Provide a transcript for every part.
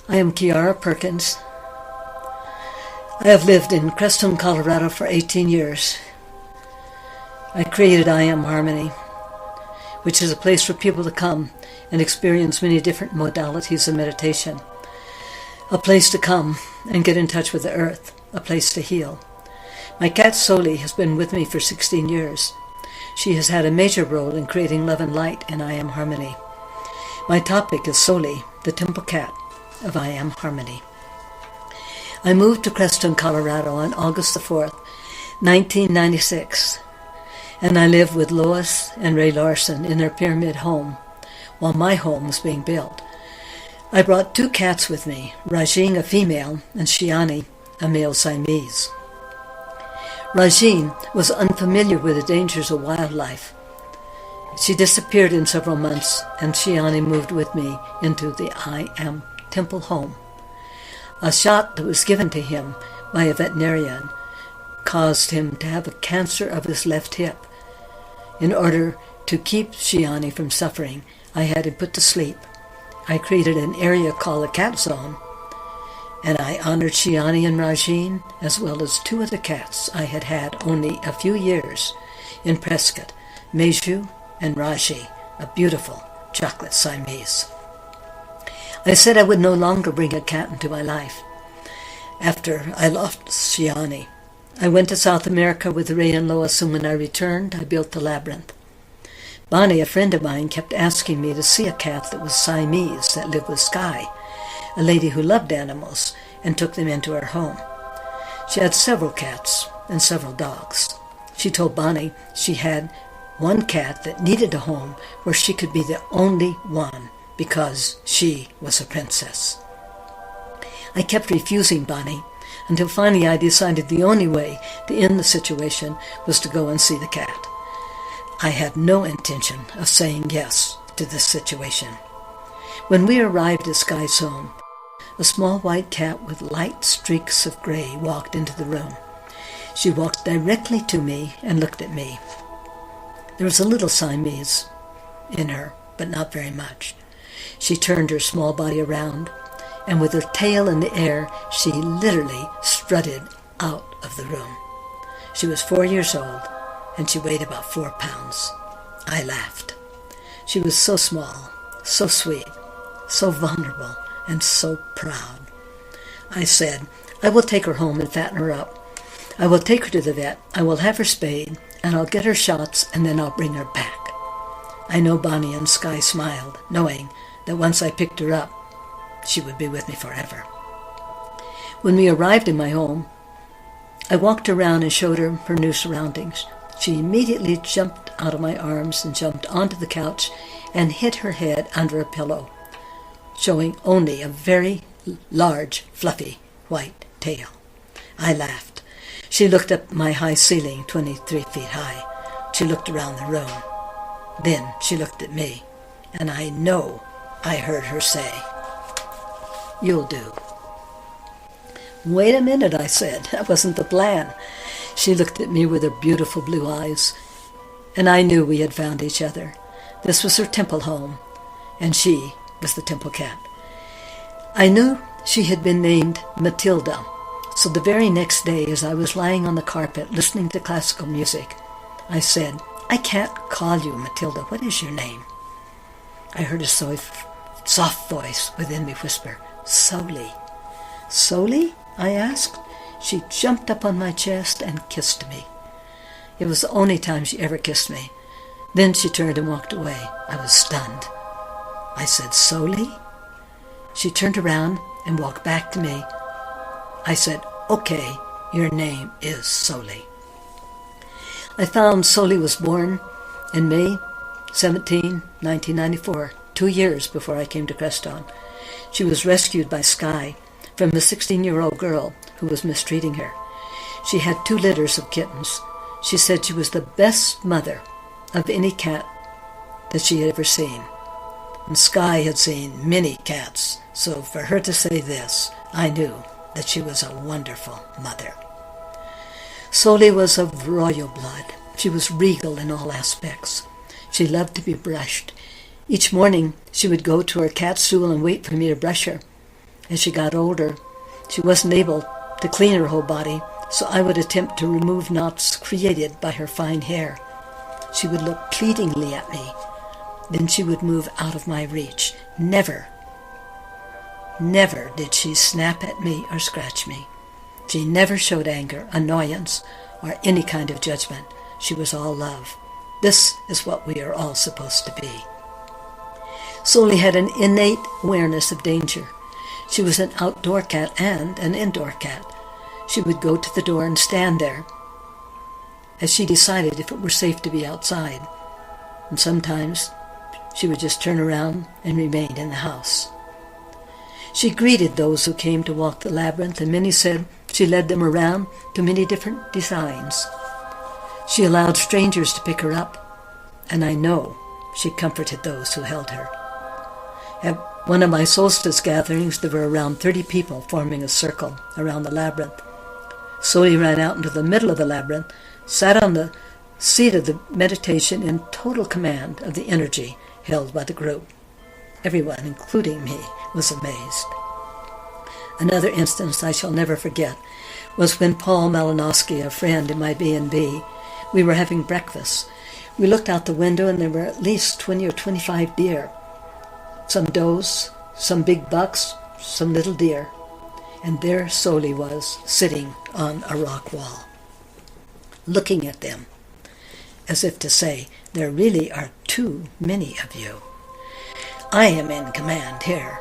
I am Kiara Perkins. I have lived in Crestone, Colorado for 18 years. I created I Am Harmony, which is a place for people to come and experience many different modalities of meditation. A place to come and get in touch with the earth, a place to heal. My cat Soli has been with me for 16 years. She has had a major role in creating love and light in I Am Harmony. My topic is Soli, the temple cat of I Am Harmony. I moved to Crestone, Colorado on August the 4th, 1996, and I lived with Lois and Ray Larson in their pyramid home while my home was being built. I brought 2 cats with me, Rajin, a female, and Shiani, a male Siamese. Rajin was unfamiliar with the dangers of wildlife. She disappeared in several months, and Shiani moved with me into the I Am Temple home. A shot that was given to him by a veterinarian caused him to have a cancer of his left hip. In order to keep Shiani from suffering, I had him put to sleep. I created an area called the Cat Zone, and I honored Shiani and Rajin, as well as 2 other cats I had had only a few years in Prescott, Meju and Raji, a beautiful chocolate Siamese. I said I would no longer bring a cat into my life. After I lost Shiani, I went to South America with Ray and Lois, and when I returned, I built the labyrinth. Bonnie, a friend of mine, kept asking me to see a cat that was Siamese that lived with Sky, a lady who loved animals, and took them into her home. She had several cats and several dogs. She told Bonnie she had one cat that needed a home where she could be the only one, because she was a princess. I kept refusing Bonnie until finally I decided the only way to end the situation was to go and see the cat. I had no intention of saying yes to this situation. When we arrived at Sky's home, a small white cat with light streaks of gray walked into the room. She walked directly to me and looked at me. There was a little Siamese in her, but not very much. She turned her small body around, and with her tail in the air, she literally strutted out of the room. She was 4 years old, and she weighed about 4 pounds. I laughed. She was so small, so sweet, so vulnerable, and so proud. I said, I will take her home and fatten her up. I will take her to the vet, I will have her spayed, and I'll get her shots, and then I'll bring her back. I know Bonnie and Sky smiled, knowing that once I picked her up, she would be with me forever. When we arrived in my home, I walked around and showed her her new surroundings. She immediately jumped out of my arms and jumped onto the couch and hid her head under a pillow, showing only a very large, fluffy, white tail. I laughed. She looked up my high ceiling, 23 feet high. She looked around the room. Then she looked at me, and I know I heard her say, "You'll do." "Wait a minute," I said. That wasn't the plan. She looked at me with her beautiful blue eyes, and I knew we had found each other. This was her temple home, and she was the temple cat. I knew she had been named Matilda, so the very next day, as I was lying on the carpet listening to classical music, I said, "I can't call you Matilda. What is your name?" I heard a soft voice within me whisper, "Soli." "Soli?" I asked. She jumped up on my chest and kissed me. It was the only time she ever kissed me. Then she turned and walked away. I was stunned. I said, "Soli?" She turned around and walked back to me. I said, "Okay, your name is Soli." I found Soli was born in May 17, 1994, 2 years before I came to Crestone. She was rescued by Sky from a 16-year-old girl who was mistreating her. She had 2 litters of kittens. She said she was the best mother of any cat that she had ever seen. And Sky had seen many cats, so for her to say this, I knew that she was a wonderful mother. Soli was of royal blood. She was regal in all aspects. She loved to be brushed. Each morning she would go to her cat stool and wait for me to brush her. As she got older, she wasn't able to clean her whole body, so I would attempt to remove knots created by her fine hair. She would look pleadingly at me. Then she would move out of my reach. Never did she snap at me or scratch me. She never showed anger, annoyance, or any kind of judgment. She was all love. This is what we are all supposed to be. Soli had an innate awareness of danger. She was an outdoor cat and an indoor cat. She would go to the door and stand there as she decided if it were safe to be outside. And sometimes she would just turn around and remain in the house. She greeted those who came to walk the labyrinth, and many said she led them around to many different designs. She allowed strangers to pick her up, and I know she comforted those who held her. At one of my solstice gatherings, there were around 30 people forming a circle around the labyrinth. Soli ran out into the middle of the labyrinth, sat on the seat of the meditation in total command of the energy held by the group. Everyone, including me, was amazed. Another instance I shall never forget was when Paul Malinowski, a friend in my B&B, we were having breakfast. We looked out the window and there were at least 20 or 25 deer. Some does, some big bucks, some little deer. And there Soli was, sitting on a rock wall, looking at them, as if to say, there really are too many of you. I am in command here.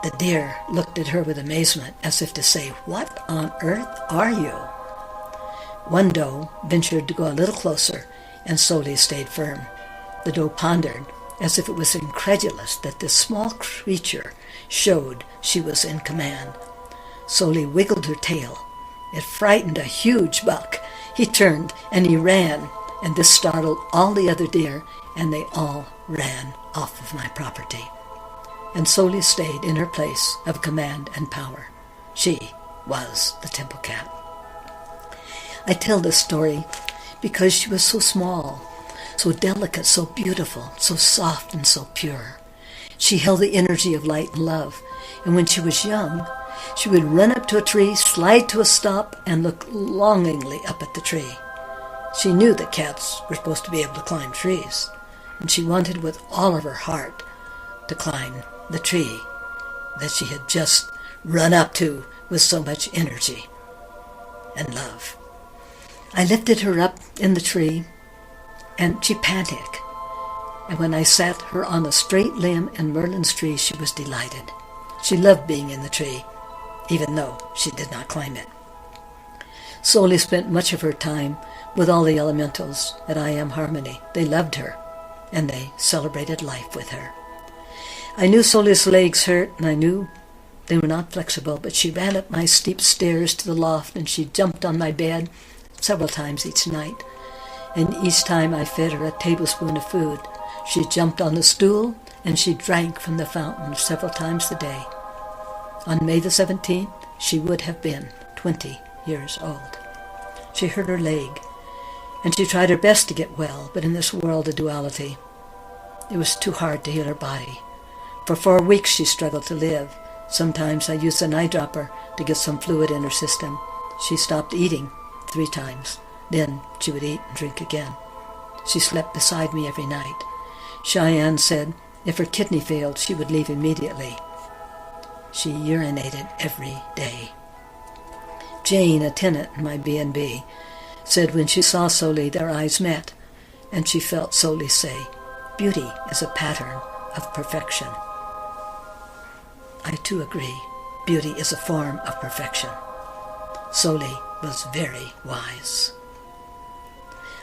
The deer looked at her with amazement, as if to say, what on earth are you? One doe ventured to go a little closer, and Soli stayed firm. The doe pondered, as if it was incredulous that this small creature showed she was in command. Soli wiggled her tail. It frightened a huge buck. He turned and he ran, and this startled all the other deer, and they all ran off of my property. And Soli stayed in her place of command and power. She was the temple cat. I tell this story because she was so small, so delicate, so beautiful, so soft and so pure. She held the energy of light and love, and when she was young, she would run up to a tree, slide to a stop, and look longingly up at the tree. She knew that cats were supposed to be able to climb trees, and she wanted with all of her heart to climb the tree that she had just run up to with so much energy and love. I lifted her up in the tree, and she panicked. And when I sat her on a straight limb in Merlin's tree, she was delighted. She loved being in the tree, even though she did not climb it. Soli spent much of her time with all the elementals at I Am Harmony. They loved her, and they celebrated life with her. I knew Soli's legs hurt, and I knew they were not flexible, but she ran up my steep stairs to the loft, and she jumped on my bed several times each night. And each time I fed her a tablespoon of food, she jumped on the stool, and she drank from the fountain several times a day. On May the 17th, she would have been 20 years old. She hurt her leg, and she tried her best to get well, but in this world of duality, it was too hard to heal her body. For 4 weeks she struggled to live. Sometimes I used an eyedropper to get some fluid in her system. She stopped eating 3 times. Then she would eat and drink again. She slept beside me every night. Cheyenne said if her kidney failed, she would leave immediately. She urinated every day. Jane, a tenant in my B&B, said when she saw Soli, their eyes met, and she felt Soli say, "Beauty is a pattern of perfection." I too agree. Beauty is a form of perfection. Soli was very wise.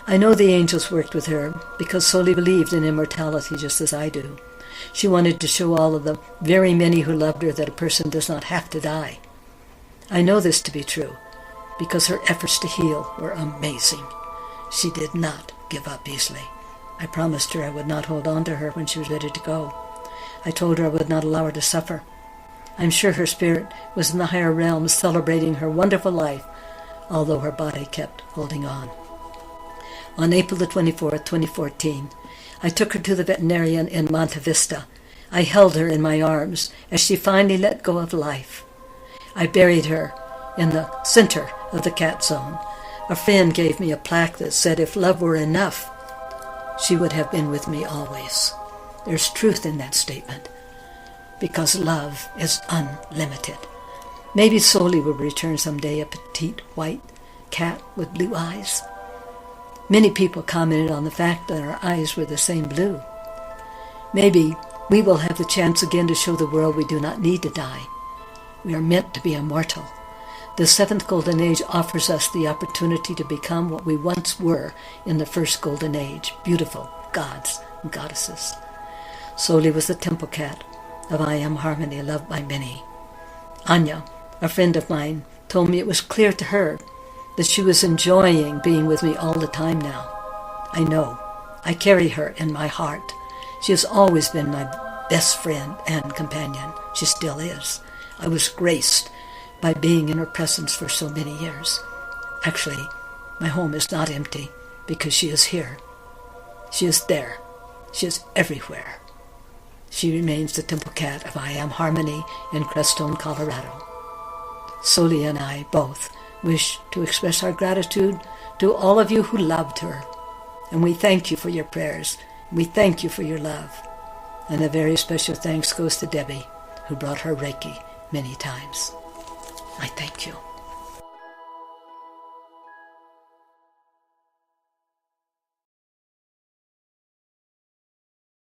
I know the angels worked with her because Soli believed in immortality just as I do. She wanted to show all of the very many who loved her that a person does not have to die. I know this to be true because her efforts to heal were amazing. She did not give up easily. I promised her I would not hold on to her when she was ready to go. I told her I would not allow her to suffer. I'm sure her spirit was in the higher realms celebrating her wonderful life, although her body kept holding on. On April the 24th, 2014, I took her to the veterinarian in Monte Vista. I held her in my arms as she finally let go of life. I buried her in the center of the cat zone. A friend gave me a plaque that said if love were enough, she would have been with me always. There's truth in that statement, because love is unlimited. Maybe Soli will return someday, a petite white cat with blue eyes. Many people commented on the fact that our eyes were the same blue. Maybe we will have the chance again to show the world we do not need to die. We are meant to be immortal. The seventh golden age offers us the opportunity to become what we once were in the first golden age, beautiful gods and goddesses. Soli was the temple cat of I Am Harmony, loved by many. Anya, a friend of mine, told me it was clear to her that she was enjoying being with me all the time now. I know. I carry her in my heart. She has always been my best friend and companion. She still is. I was graced by being in her presence for so many years. Actually, my home is not empty because she is here. She is there. She is everywhere. She remains the temple cat of I Am Harmony in Crestone, Colorado. Soli and I both wish to express our gratitude to all of you who loved her. And we thank you for your prayers. We thank you for your love. And a very special thanks goes to Debbie, who brought her Reiki many times. I thank you.